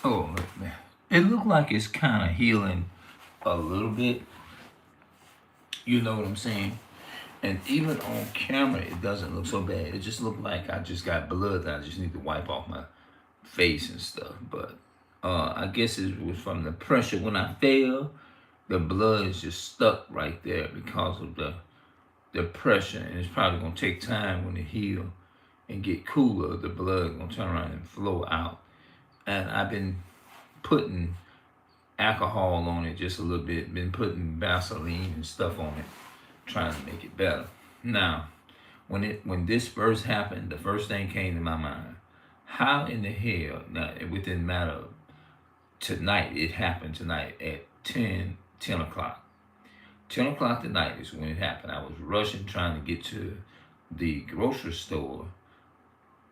Oh man, it looked like it's kind of healing a little bit. You know what I'm saying? And even on camera, it doesn't look so bad. It just looked like I just got blood that I just need to wipe off my face and stuff. But I guess it was from the pressure when I fell. The blood is just stuck right there because of the pressure, and it's probably gonna take time when it heal and get cooler. The blood gonna turn around and flow out. And I've been putting alcohol on it just a little bit. Been putting Vaseline and stuff on it, trying to make it better. Now, when this first happened, the first thing came to my mind: how in the hell? Now, within matter of tonight, it happened tonight at 10 o'clock. 10 o'clock tonight is when it happened. I was rushing trying to get to the grocery store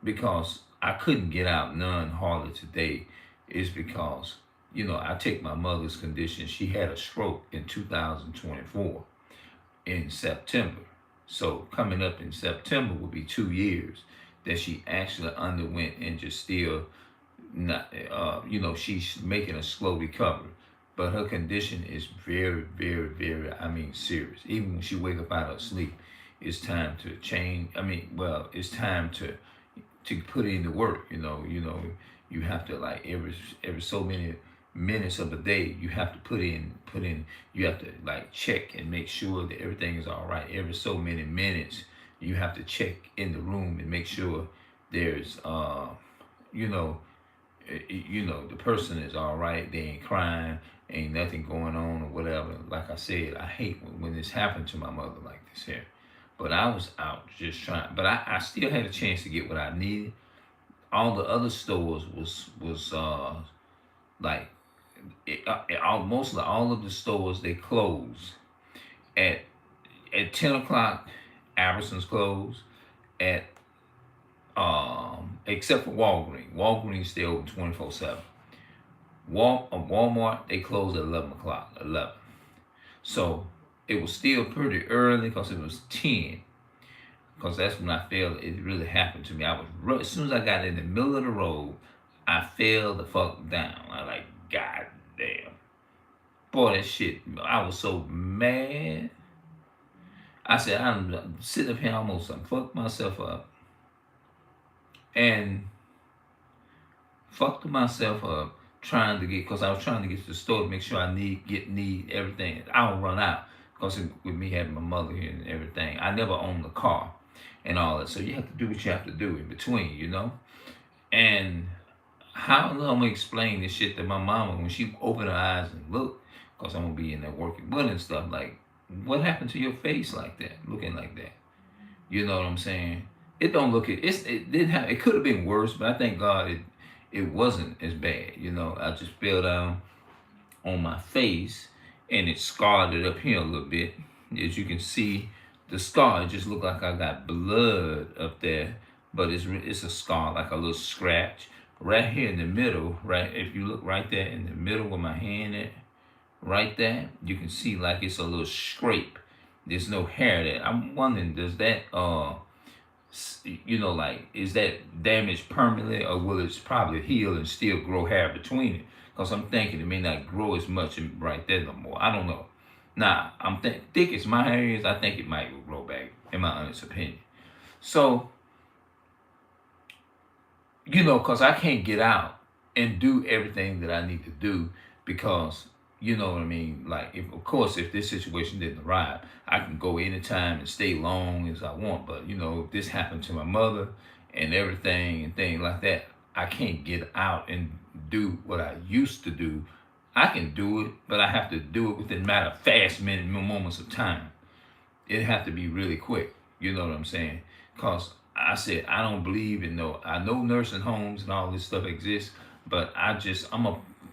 because I couldn't get out none hardly today. Is because, I take my mother's condition. She had a stroke in 2024 in September. So coming up in September will be 2 years that she actually underwent and just still not, she's making a slow recovery. But her condition is very, very, very, serious. Even when she wake up out of sleep, it's time to change. It's time to put in the work. You have to, like, every so many minutes of the day, you have to put in. You have to, like, check and make sure that everything is all right. Every so many minutes, you have to check in the room and make sure there's you know the person is all right. They ain't crying, ain't nothing going on or whatever. Like I said, I hate when this happened to my mother like this here. But I was out just trying. But I still had a chance to get what I needed. All the other stores was like mostly all of the stores, they closed at 10 o'clock. Albertsons closed at except for Walgreens. Walgreens stay open 24/7. Walmart, they closed at 11 o'clock. 11. So it was still pretty early because it was 10. Because that's when I felt it really happened to me. As soon as I got in the middle of the road, I fell the fuck down. I like, God damn. Boy, that shit, I was so mad. I said, I'm sitting up here almost, I fucked myself up. And fucked myself up trying to get, because I was trying to get to the store to make sure I need everything. I don't run out, because with me having my mother here and everything, I never owned a car and all that. So you have to do what you have to do in between. And how am I gonna explain this shit to my mama when she opened her eyes and looked, because I'm gonna be in there working with and stuff, like, what happened to your face like that, looking like that? You know what I'm saying? It don't look it. It didn't have. It could have been worse, but I thank God it wasn't as bad. I just fell down on my face, and it scarred it up here a little bit. As you can see, the scar, it just looked like I got blood up there, but it's a scar, like a little scratch right here in the middle. Right, if you look right there in the middle where my hand at, right there, you can see like it's a little scrape. There's no hair there. I'm wondering, does that like, is that damaged permanently, or will it probably heal and still grow hair between it? Because I'm thinking it may not grow as much right there no more. I don't know. Now, I'm thick as my hair is, I think it might grow back, in my honest opinion. So, because I can't get out and do everything that I need to do, because, you know what I mean? Like, if this situation didn't arrive, I can go anytime and stay long as I want. But, if this happened to my mother and everything and things like that, I can't get out and do what I used to do. I can do it, but I have to do it within a matter of fast moments of time. It have to be really quick. You know what I'm saying? Because I said, I don't believe in I know nursing homes and all this stuff exists, but I'm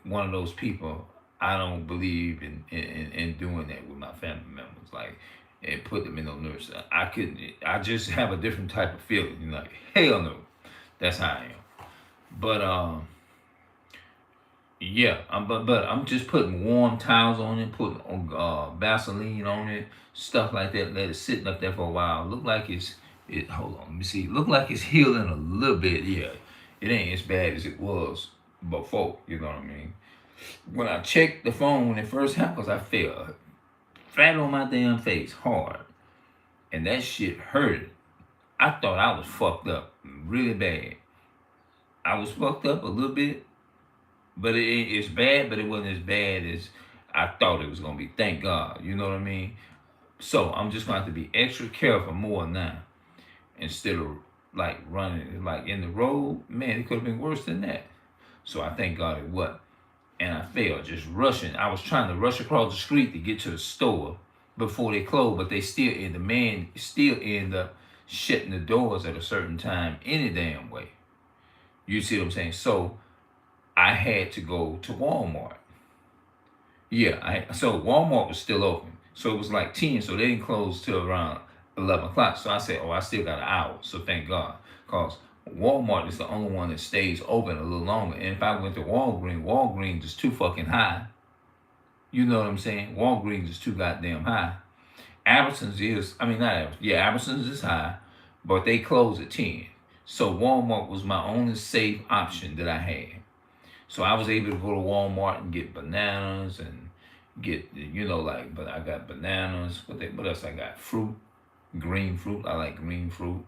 one of those people. I don't believe in doing that with my family members, like, and put them in no nurse. I just have a different type of feeling. Like, hell no, that's how I am. But yeah, but I'm just putting warm towels on it, putting Vaseline on it, stuff like that. Let it sitting up there for a while. Look like it. Hold on, let me see. Look like it's healing a little bit. Yeah, it ain't as bad as it was before. You know what I mean? When I checked the phone when it first happened, I fell flat on my damn face hard, and that shit hurt. I thought I was fucked up really bad. I was fucked up a little bit, but it's bad, but it wasn't as bad as I thought it was gonna be. Thank God. You know what I mean? So I'm just gonna have to be extra careful more now instead of like running like in the road. Man, it could have been worse than that. So I thank God it wasn't. And I fell just rushing. I was trying to rush across the street to get to the store before they closed, but they still in the man still end up shutting the doors at a certain time any damn way. You see what I'm saying? So I had to go to Walmart. Yeah, so Walmart was still open. So it was like 10, so they didn't close till around 11 o'clock. So I said, oh, I still got an hour. So thank God. Because Walmart is the only one that stays open a little longer. And if I went to Walgreens is too fucking high. You know what I'm saying? Walgreens is too goddamn high. Albertsons is, I mean, not Albertsons. Yeah, Albertsons is high, but they close at 10. So Walmart was my only safe option that I had. So I was able to go to Walmart and get bananas and get, like, but I got bananas. What else I got? Fruit, green fruit. I like green fruit.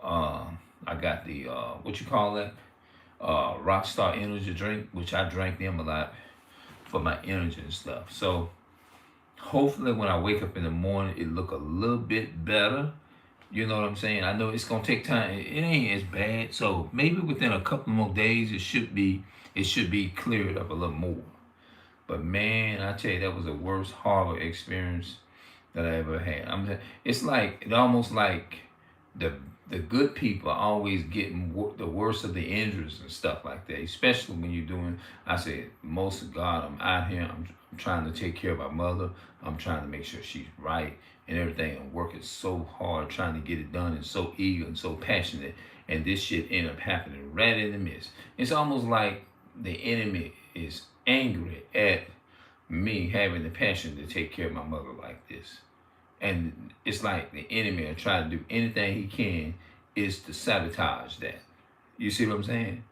I got the, what you call that? Rockstar energy drink, which I drank them a lot for my energy and stuff. So hopefully when I wake up in the morning, it look a little bit better. You know what I'm saying? I know it's gonna take time. It ain't as bad. So maybe within a couple more days, it should be cleared up a little more. But man, I tell you, that was the worst horrible experience that I ever had. It's almost like the good people are always getting the worst of the injuries and stuff like that. Especially when you're doing, I said, most of God, I'm out here. I'm trying to take care of my mother. I'm trying to make sure she's right and everything. I'm working so hard trying to get it done and so eager and so passionate. And this shit ended up happening right in the midst. It's almost like the enemy is angry at me having the passion to take care of my mother like this. And it's like the enemy will try to do anything he can is to sabotage that. You see what I'm saying?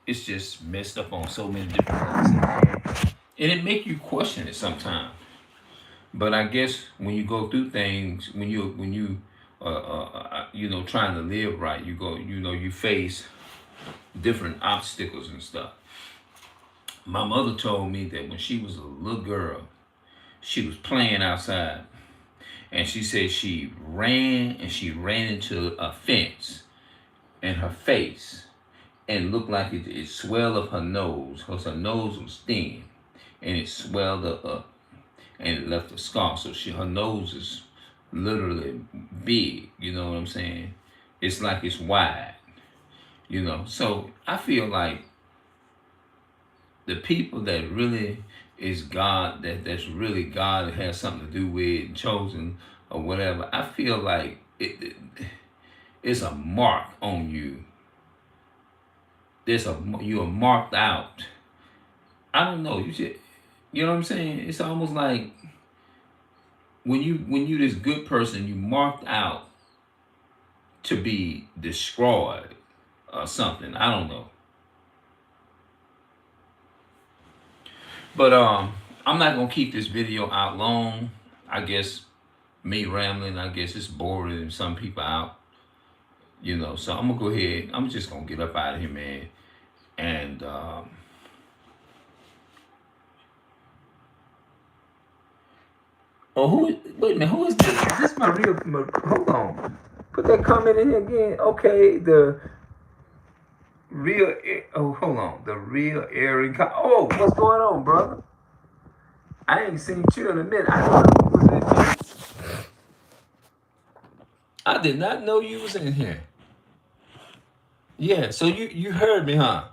It's just messed up on so many different levels. And it make you question it sometimes. But I guess when you go through things, when you trying to live right, you face different obstacles and stuff. My mother told me that when she was a little girl, she was playing outside. And she said she ran into a fence and her face and looked like it swelled up her nose because her nose was thin and it swelled up and it left a scar. So her nose is literally big, you know what I'm saying? It's like it's wide, So I feel like the people that really is God, that's really God that has something to do with and chosen or whatever, I feel like it's a mark on you. You are marked out. I don't know. You know what I'm saying? It's almost like when you this good person, you marked out to be destroyed or something. I don't know. But I'm not gonna keep this video out long. I guess me rambling, I guess it's boring some people out. So I'm gonna go ahead. I'm just gonna get up out of here, man. And wait a minute, who is this? Is this my real hold on. Put that comment in here again. Okay, the real hold on. The real Aaron. Oh, what's going on, brother? I ain't seen you in a minute. I did not know you was in here. Yeah, so you heard me, huh?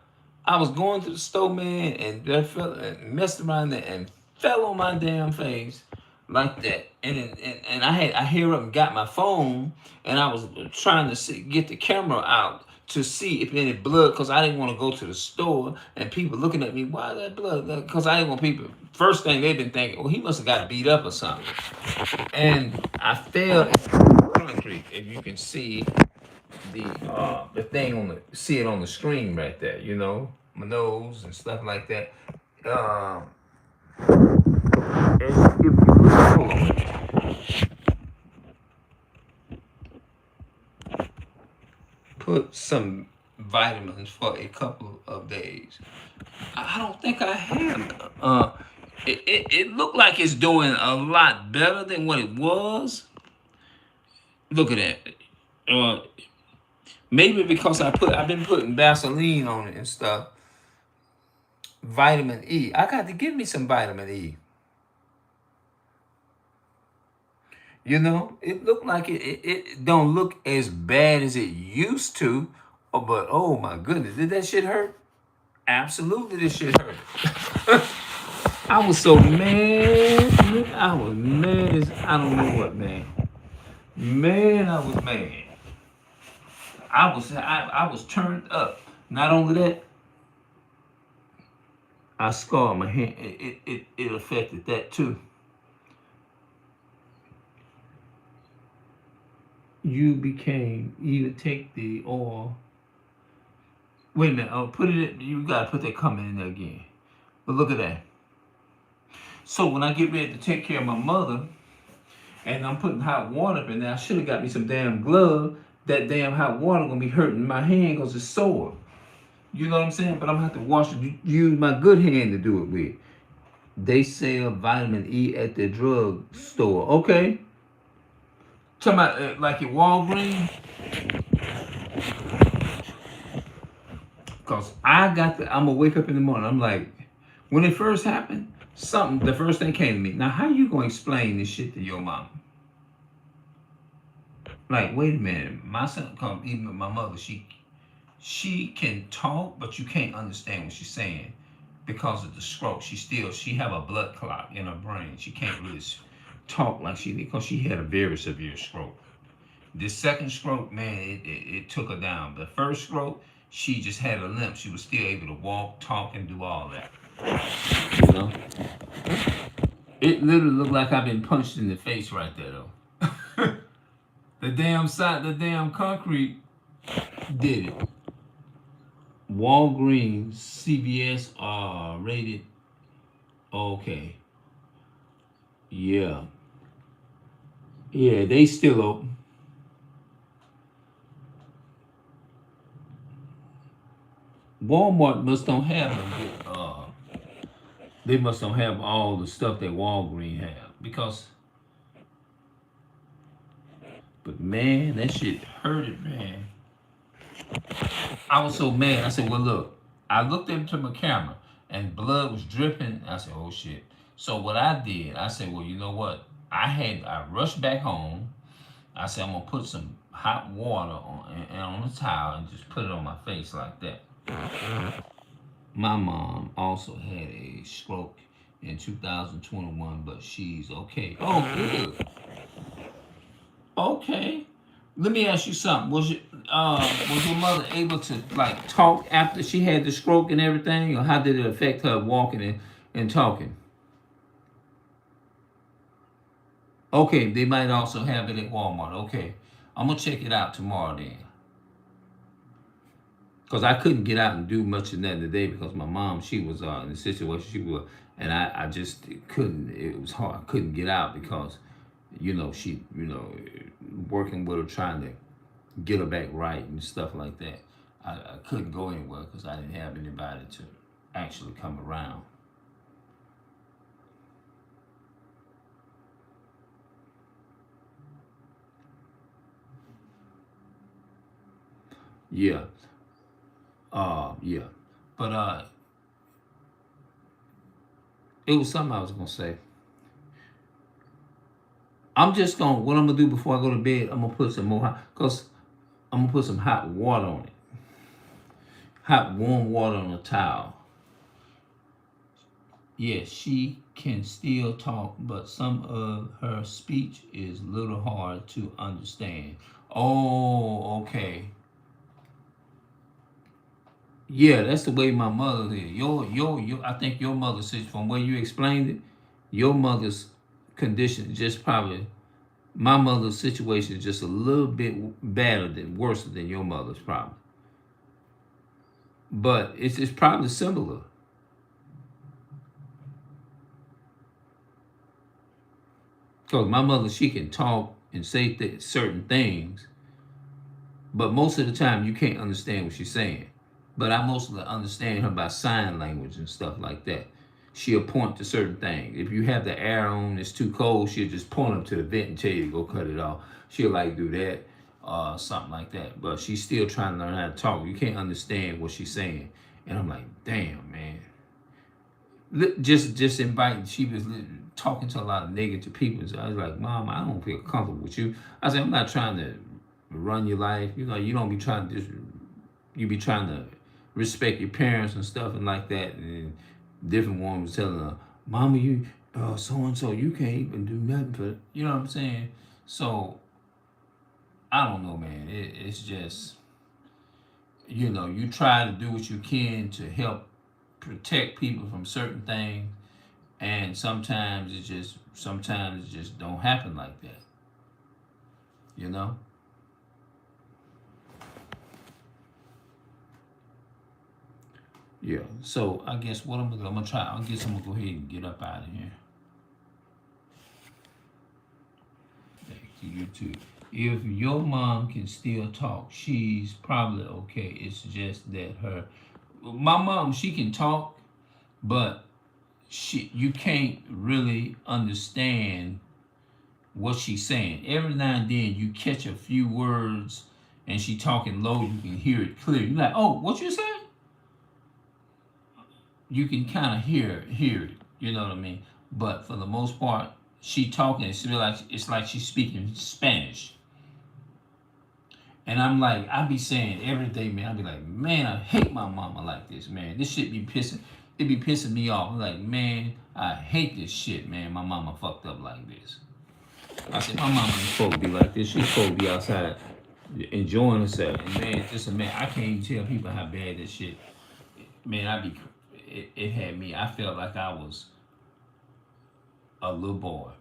I was going to the store, man, and that fell and messed around there and fell on my damn face like that. And I hear up and got my phone, and I was trying to get the camera out to see if any blood, because I didn't want to go to the store and people looking at me, why that blood? Because I didn't want people, first thing they've been thinking, well, he must have got beat up or something. And I fell in the concrete, if you can see the thing see it on the screen right there, my nose and stuff like that. And if you look, put some vitamins for a couple of days. I don't think I have. It looked like it's doing a lot better than what it was. Look at that. Uh, Maybe because I've been putting Vaseline on it and stuff. Vitamin E. I got to give me some vitamin E. You know, it looked like it don't look as bad as it used to. Oh, but oh my goodness, did that shit hurt? Absolutely, this shit hurt. I was so mad. I was mad as I don't know what, man. Man, I was mad. I was turned up. Not only that, I scarred my hand. It affected that too. You became either take the or wait a minute. Oh, put it. You gotta put that comment in there again. But look at that. So when I get ready to take care of my mother, and I'm putting hot water up in there, I should have got me some damn glove. That damn hot water gonna be hurting my hand because it's sore. You know what I'm saying? But I'm gonna have to wash it. Use my good hand to do it with. They sell vitamin E at the drug store. Okay. Talking about like at Walgreens. Cause I got the. I'm gonna wake up in the morning. I'm like, when it first happened, something. The first thing came to me. Now, how you gonna explain this shit to your mom? Like, wait a minute. My son come. Even my mother, she can talk, but you can't understand what she's saying because of the stroke. She have a blood clot in her brain. She can't really talk like she did because she had a very severe stroke. This second stroke, man, it took her down. The first stroke, she just had a limp. She was still able to walk, talk, and do all that. You know, it literally looked like I've been punched in the face right there, though. The damn concrete did it. Walgreens, CVS are rated. Okay. Yeah. Yeah, they still open. Walmart must don't have them. They must don't have all the stuff that Walgreens have because. But man, that shit hurted, man. I was so mad. I said, "Well, look." I looked into my camera and blood was dripping. I said, "Oh shit." So what I did, I said, "Well, you know what?" I rushed back home. I said, "I'm gonna put some hot water on a towel and just put it on my face like that." My mom also had a stroke in 2021, but she's okay. Oh, good. Okay. Let me ask you something. Was your mother able to like talk after she had the stroke and everything, or how did it affect her walking and talking? Okay, they might also have it at Walmart. Okay, I'm gonna check it out tomorrow then. Cause I couldn't get out and do much of that today because my mom, she was in the situation she was, and I just couldn't. It was hard. I couldn't get out because, she, working with her trying to get her back right and stuff like that. I couldn't go anywhere because I didn't have anybody to actually come around. Yeah, yeah, but it was something I was gonna say. What I'm gonna do before I go to bed, I'm gonna put some more hot, cause I'm gonna put some hot water on it, hot warm water on a towel. Yes, she can still talk, but some of her speech is a little hard to understand. Oh, okay. Yeah, that's the way my mother is. I think your mother's, from where you explained it, your mother's condition just probably, my mother's situation is just a little bit better than, worse than your mother's probably. but it's probably similar. Because my mother, she can talk and say certain things, but most of the time you can't understand what she's saying. But I mostly understand her by sign language and stuff like that. She'll point to certain things. If you have the air on, it's too cold, she'll just point them to the vent and tell you to go cut it off. She'll like do that, something like that. But she's still trying to learn how to talk. You can't understand what she's saying. And I'm like, damn, man. Just inviting. She was talking to a lot of negative people. So I was like, Mom, I don't feel comfortable with you. I said, I'm not trying to run your life. You know, you don't be trying to just, you be trying to respect your parents and stuff and like that. And different woman was telling her, Mama, you so and so, you can't even do nothing for, you know what I'm saying? So I don't know, man. It's just, you know, you try to do what you can to help protect people from certain things, and sometimes it just don't happen like that, you know. Yeah. So I guess what I'm gonna try. I guess I'm gonna go ahead and get up out of here. Back to you too. If your mom can still talk, she's probably okay. It's just that my mom, she can talk, but you can't really understand what she's saying. Every now and then you catch a few words and she talking low, you can hear it clear. You're like, oh, what you say? You can kind of hear it. You know what I mean? But for the most part, she talking. It's like she's speaking Spanish. And I'm like, I be saying every day, man. I be like, man, I hate my mama like this, man. This shit be pissing. It be pissing me off. I'm like, man, I hate this shit, man. My mama fucked up like this. I said, my mama ain't supposed to be like this. She's supposed to be outside enjoying herself. And man, just a man, I can't even tell people how bad this shit. Man, it had me. I felt like I was a little boy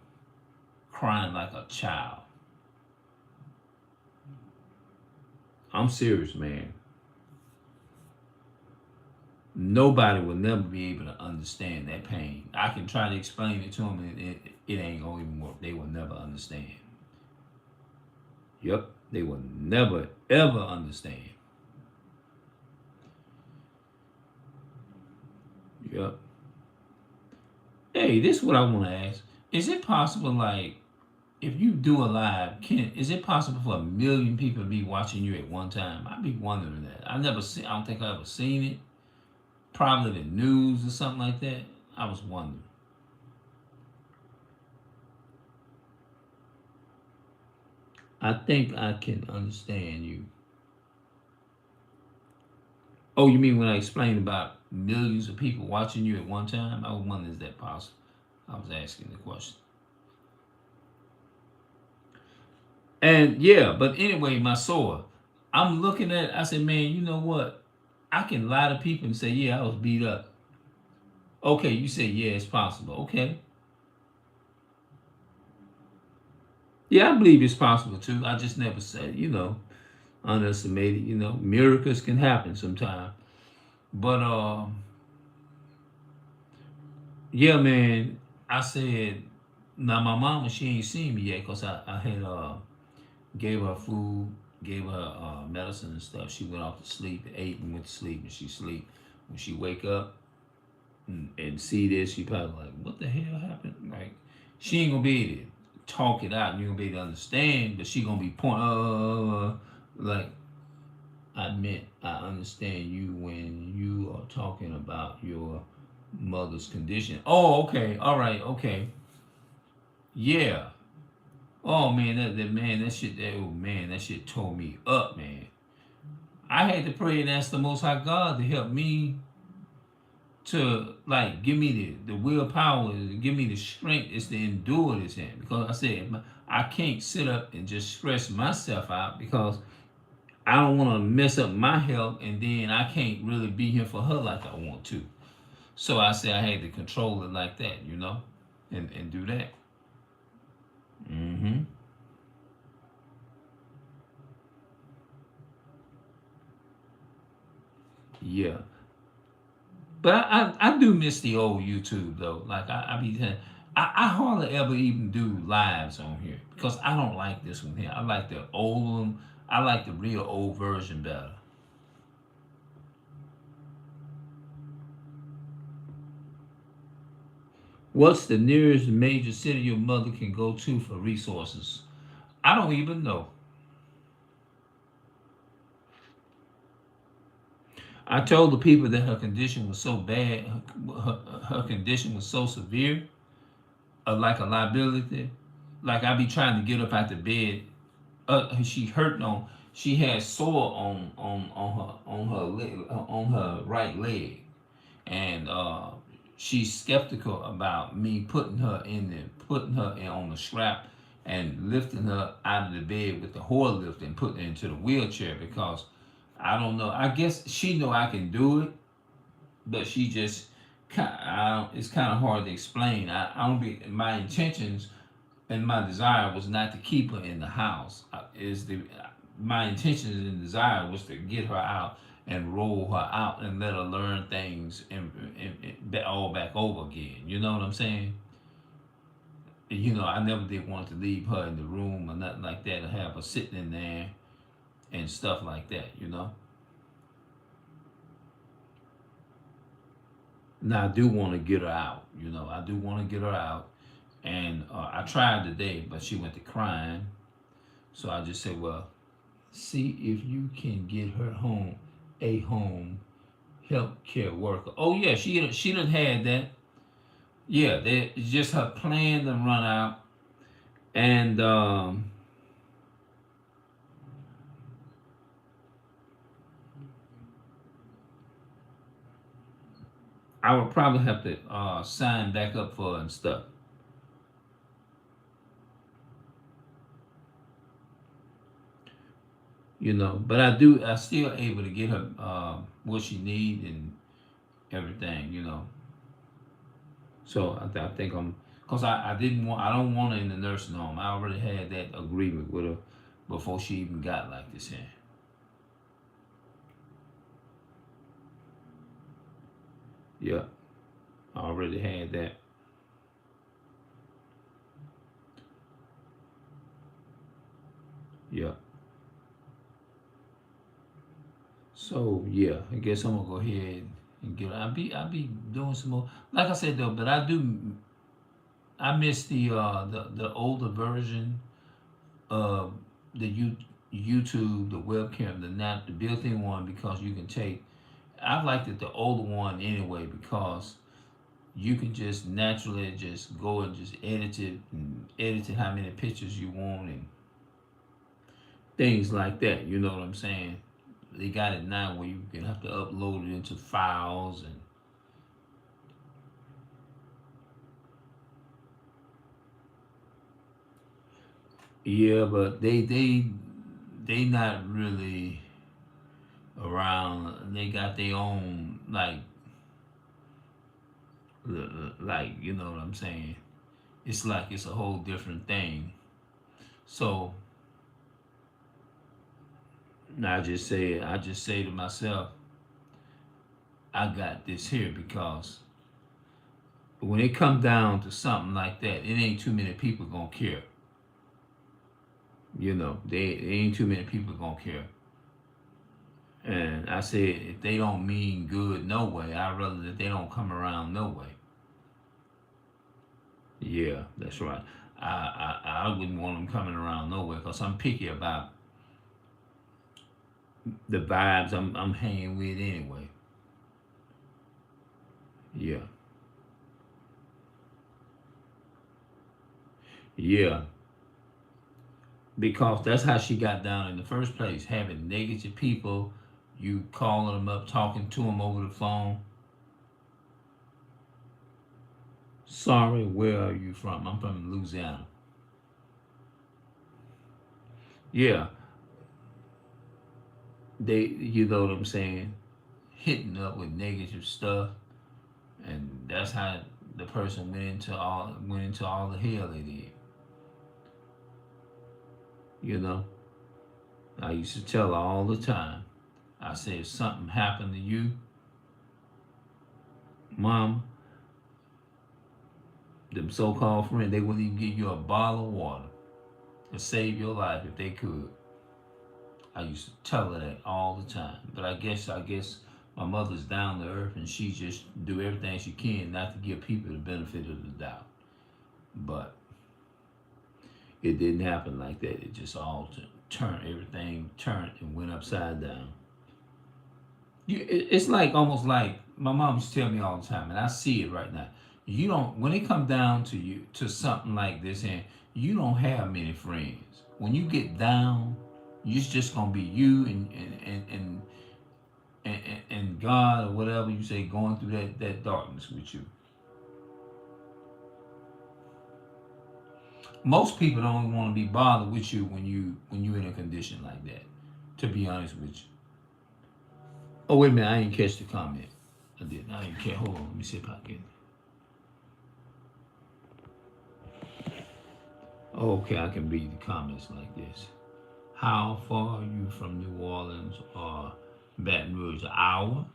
crying like a child. I'm serious, man. Nobody will never be able to understand that pain. I can try to explain it to them, and it ain't gonna even work. They will never understand. Yep, they will never ever understand. Yep. Hey, this is what I want to ask. Is it possible, like, if you do a live, is it possible for 1 million people to be watching you at one time? I be wondering that. I don't think I ever seen it. Probably the news or something like that. I was wondering. I think I can understand you. Oh, you mean when I explained about millions of people watching you at one time? I was wondering, is that possible? I was asking the question. And yeah, but anyway, my sword. I'm looking at. I said, man, you know what? I can lie to people and say, yeah, I was beat up. Okay, you say, yeah, it's possible. Okay, yeah, I believe it's possible too. I just never said, underestimated. Miracles can happen sometimes. But yeah, man, I said, now my mama, she ain't seen me yet because I had gave her food, gave her medicine and stuff. She went off to sleep, ate and went to sleep, and she sleep. When she wake up and see this, she probably like, what the hell happened? Like, she ain't gonna be able to talk it out. You gonna be able to understand, but she gonna be pointing, like, I meant I understand you when you are talking about your mother's condition. Oh, okay, all right, okay, yeah. Oh man, that shit tore me up, man. I had to pray and ask the Most High God to help me to like give me the willpower, to give me the strength is to endure this hand. Because I said I can't sit up and just stress myself out because I don't want to mess up my health and then I can't really be here for her like I want to. So I said I had to control it like that, and do that. Mm-hmm. Yeah. But I do miss the old YouTube though. Like I be I hardly ever even do lives on here because I don't like this one here. I like the old one. I like the real old version better. What's the nearest major city your mother can go to for resources? I don't even know. I told the people that her condition was so bad, her condition was so severe, like a liability. Like I be trying to get up out the bed. She hurt on. She had sore on her leg, on her right leg, and she's skeptical about me putting her in on the strap and lifting her out of the bed with the hoist lift and putting her into the wheelchair because I don't know. I guess she know I can do it, but she just it's kind of hard to explain. I don't be my intentions and my desire was not to keep her in the house. Is the My intention and desire was to get her out and roll her out and let her learn things and all back over again. You know what I'm saying? You know, I never did want to leave her in the room or nothing like that, or have her sitting in there and stuff like that. You know. Now I do want to get her out. You know, I do want to get her out, and I tried today, but she went to crying. So I just said, well, see if you can get her home health care worker. Oh yeah, she done had that. Yeah, it's just her plan to run out, and I would probably have to sign back up for her and stuff. You know, but I still able to get her what she need and everything. You know, so I think cause I don't want her in the nursing home. I already had that agreement with her before she even got like this here. Yeah, I already had that. Yeah. So yeah, I guess I'm gonna go ahead and get. I be doing some more. Like I said though, but I miss the older version of the YouTube, the webcam, the built-in one because you can take. I liked it the older one anyway because you can just naturally just go and just edit it how many pictures you want and things like that. You know what I'm saying? They got it now where you can have to upload it into files and yeah, but they not really around. They got their own like you know what I'm saying. It's like it's a whole different thing. So I just say to myself, I got this here because when it come down to something like that, it ain't too many people gonna care. You know, they ain't too many people gonna care. And I said, if they don't mean good no way, I'd rather that they don't come around no way. Yeah, that's right. I wouldn't want them coming around no way because I'm picky about the vibes I'm hanging with anyway. Yeah, yeah. Because that's how she got down in the first place, having negative people, you calling them up, talking to them over the phone. Sorry, where are you from? I'm from Louisiana. Yeah, you know what I'm saying, hitting up with negative stuff, and that's how the person went into all the hell they did. You know, I used to tell her all the time. I said, if something happened to you, mom, them so-called friends, they wouldn't even give you a bottle of water to save your life if they could. I used to tell her that all the time. But I guess my mother's down to earth and she just do everything she can not to give people the benefit of the doubt. But it didn't happen like that. It just all everything turned and went upside down. It's like almost like my mom used to tell me all the time, and I see it right now. You don't, when it comes down to you, to something like this, and you don't have many friends. When you get down, it's just gonna be you and God or whatever you say going through that darkness with you. Most people don't want to be bothered with you when you in a condition like that. To be honest with you. Oh wait a minute, I didn't catch the comment. I didn't. I didn't catch. Hold on, let me see if I can. Okay, I can read the comments like this. How far are you from New Orleans or Baton Rouge? An hour?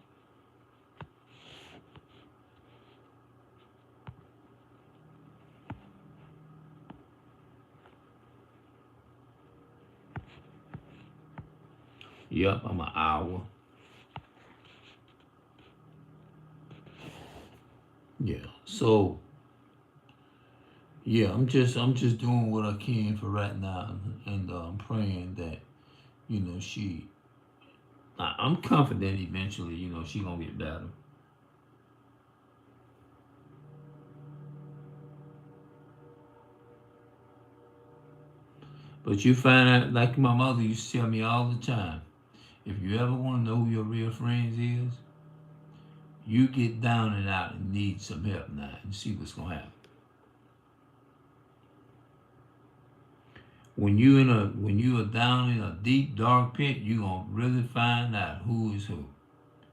Yep, I'm an hour. Yeah. So yeah, I'm just doing what I can for right now, and I'm praying that she. I'm confident eventually she gonna get better. But you find out, like my mother used to tell me all the time, if you ever want to know who your real friends is, you get down and out and need some help now and see what's gonna happen. When you are down in a deep dark pit, you gonna really find out who is who.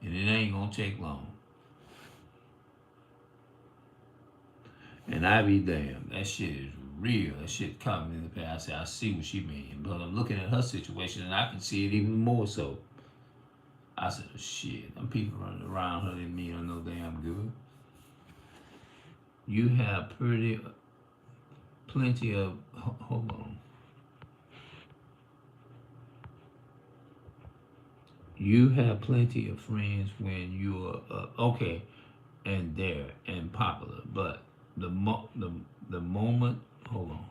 And it ain't gonna take long. And I be damned. That shit is real. That shit coming in the past. I see what she mean. But I'm looking at her situation and I can see it even more so. I said, shit, them people running around her didn't mean no damn good. You have plenty of, hold on. You have plenty of friends when you're, okay, and they're and popular. But the moment, hold on.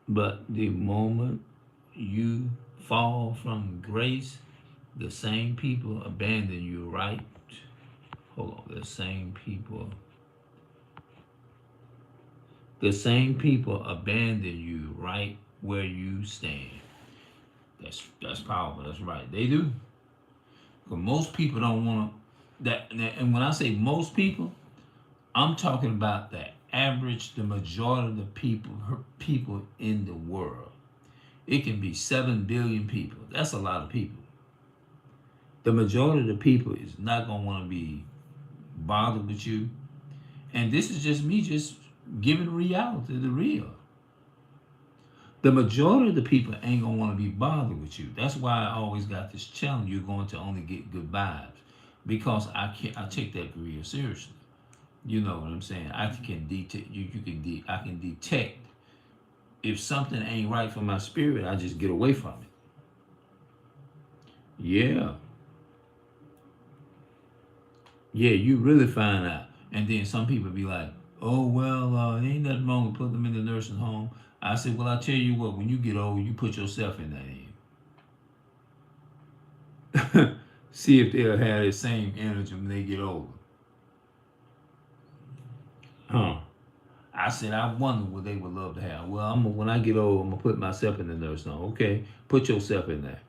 But the moment you fall from grace, the same people abandon you, right? Hold on, the same people abandon you right where you stand. That's powerful. That's right. They do. But most people don't want that. And when I say most people, I'm talking about the average, the majority of the people in the world. It can be 7 billion people. That's a lot of people. The majority of the people is not gonna want to be bothered with you. And this is just me just giving reality, the real. The majority of the people ain't gonna want to be bothered with you. That's why I always got this challenge. You're going to only get good vibes, because I take that real seriously. You know what I'm saying? I can detect I can detect if something ain't right for my spirit. I just get away from it. Yeah, yeah. You really find out, and then some people be like, "Oh well, ain't nothing wrong with putting them in the nursing home." I said, "Well, I tell you what. When you get old, you put yourself in that end. See if they'll have the same energy when they get older." Huh? I said, I wonder what they would love to have. Well, when I get old, I'm gonna put myself in the nursing home. Okay, put yourself in there.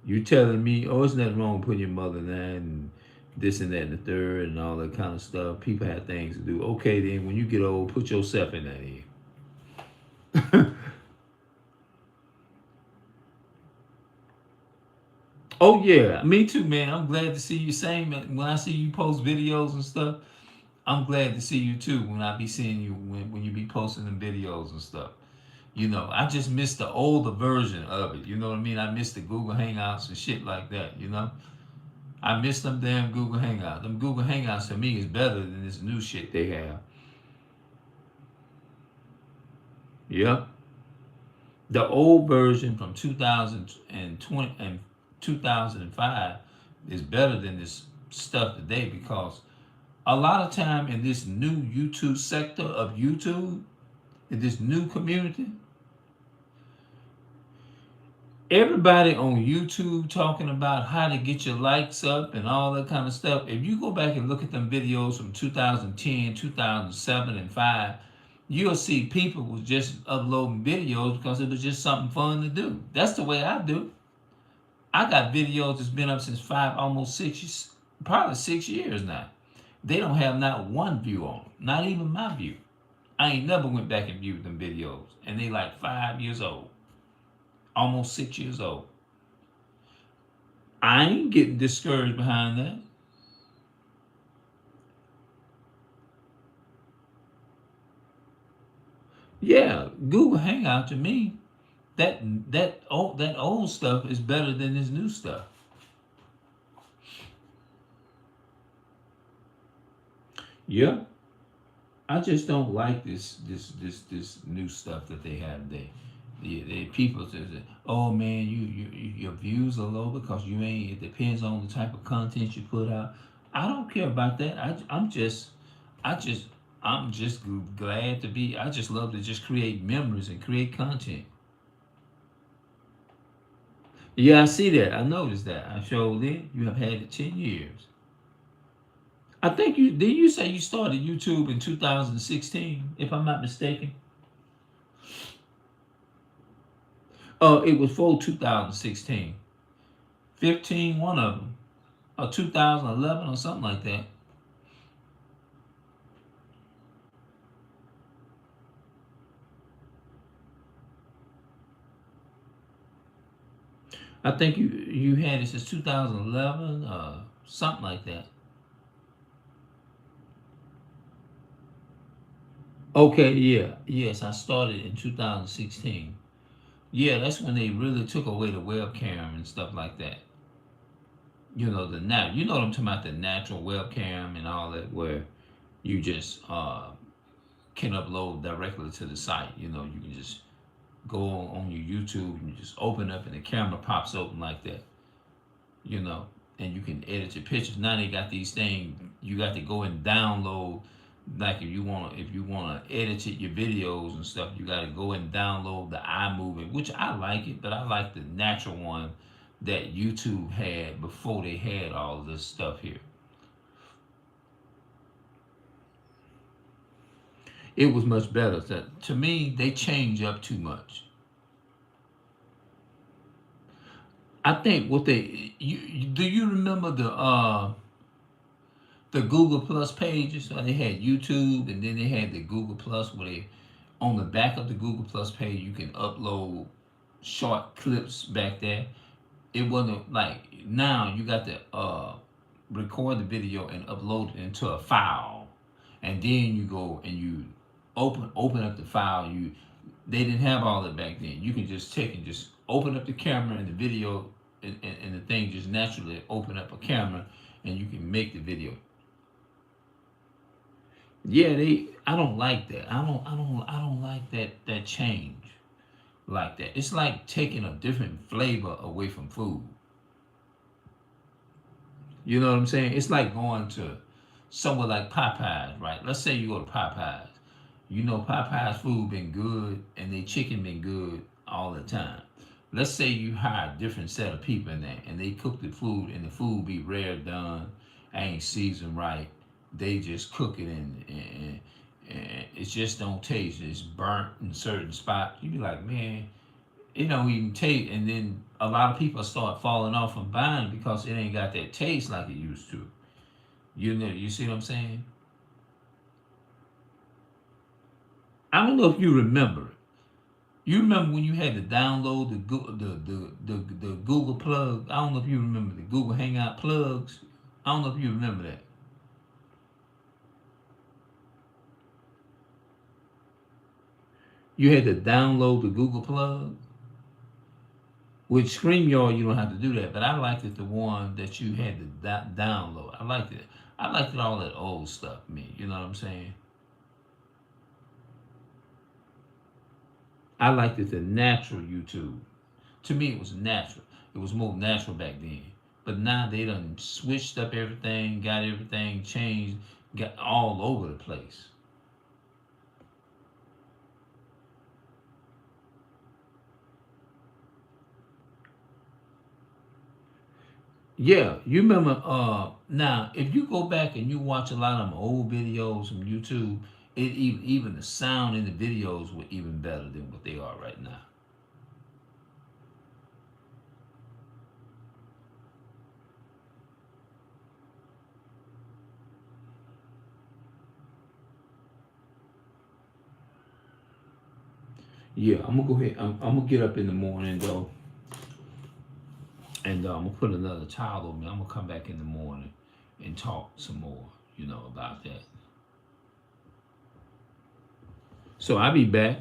You telling me, oh, it's nothing wrong with putting your mother in there and this and that and the third and all that kind of stuff. People have things to do. Okay, then when you get old, put yourself in that end. Oh yeah, me too, man. I'm glad to see you. Same when I see you post videos and stuff. I'm glad to see you too. When I be seeing you when you be posting them videos and stuff. You know, I just miss the older version of it. You know what I mean? I miss the Google Hangouts and shit like that. You know, I miss them damn Google Hangouts. Them Google Hangouts to me is better than this new shit they have. Yep. The old version from 2020 and 2005 is better than this stuff today, because a lot of time in this new YouTube sector of YouTube, in this new community, everybody on YouTube talking about how to get your likes up and all that kind of stuff. If you go back and look at them videos from 2010, 2007, and 5, you'll see people was just uploading videos because it was just something fun to do. That's the way I do. I got videos that's been up since 5, almost 6, probably 6 years now. They don't have not one view on them, not even my view. I ain't never went back and viewed them videos, and they like 5 years old, almost 6 years old. I ain't getting discouraged behind that. Yeah, Google Hangout to me, that old stuff is better than this new stuff. Yeah, I just don't like this new stuff that they have there. The people say, "Oh man, your views are low because you ain't." It depends on the type of content you put out. I don't care about that. I just, I'm just glad to be. I just love to just create memories and create content. Yeah, I see that. I noticed that. I showed it. You have had it 10 years. I think you did. You say you started YouTube in 2016, if I'm not mistaken. Oh, it was for 2016. 15, one of them, or 2011 or something like that. I think you had it since 2011, something like that. Okay, yeah, yes, I started in 2016. Yeah, that's when they really took away the webcam and stuff like that. You know what I'm talking about, the natural webcam and all that, where you just can upload directly to the site. You can just go on your YouTube and you just open up and the camera pops open like that. you know, and you can edit your pictures. Now they got these things. You got to go and download. Like if you wanna edit your videos and stuff, you got to go and download the iMovie, which I like it, but I like the natural one that YouTube had before they had all of this stuff here. It was much better. To me, they change up too much. I think what do you remember the Google Plus pages? So they had YouTube, and then they had the Google Plus, where they, on the back of the Google Plus page, you can upload short clips back there. It wasn't like now you got to record the video and upload it into a file, and then you go and you open up the file. They didn't have all that back then. You can just take and just open up the camera and the video, and the thing just naturally open up a camera, and you can make the video. Yeah, they. I don't like that. I don't like that change like that. It's like taking a different flavor away from food. You know what I'm saying? It's like going to somewhere like Popeyes, right? Let's say you go to Popeyes. Popeyes food been good and they chicken been good all the time. Let's say you hire a different set of people in there and they cook the food, and the food be rare done, ain't seasoned right. They just cook it, and it just don't taste. It's burnt in certain spots. You be like, man, it don't even taste. And then a lot of people start falling off from buying it because it ain't got that taste like it used to. You see what I'm saying? I don't know if you remember it. You remember when you had to download the Google plug? I don't know if you remember the Google Hangout plugs. I don't know if you remember that. You had to download the Google plug. With StreamYard, you don't have to do that, but I liked it the one that you had to download. I liked it. I liked it all that old stuff, me. You know what I'm saying? I liked it the natural YouTube. To me, it was natural. It was more natural back then. But now they done switched up everything, got everything changed, got all over the place. Yeah, you remember now if you go back and you watch a lot of them old videos from YouTube, it even the sound in the videos were even better than what they are right now. Yeah, I'm gonna go ahead. I'm gonna get up in the morning though, and I'm gonna put another towel on me. I'm gonna come back in the morning and talk some more, about that. So I'll be back.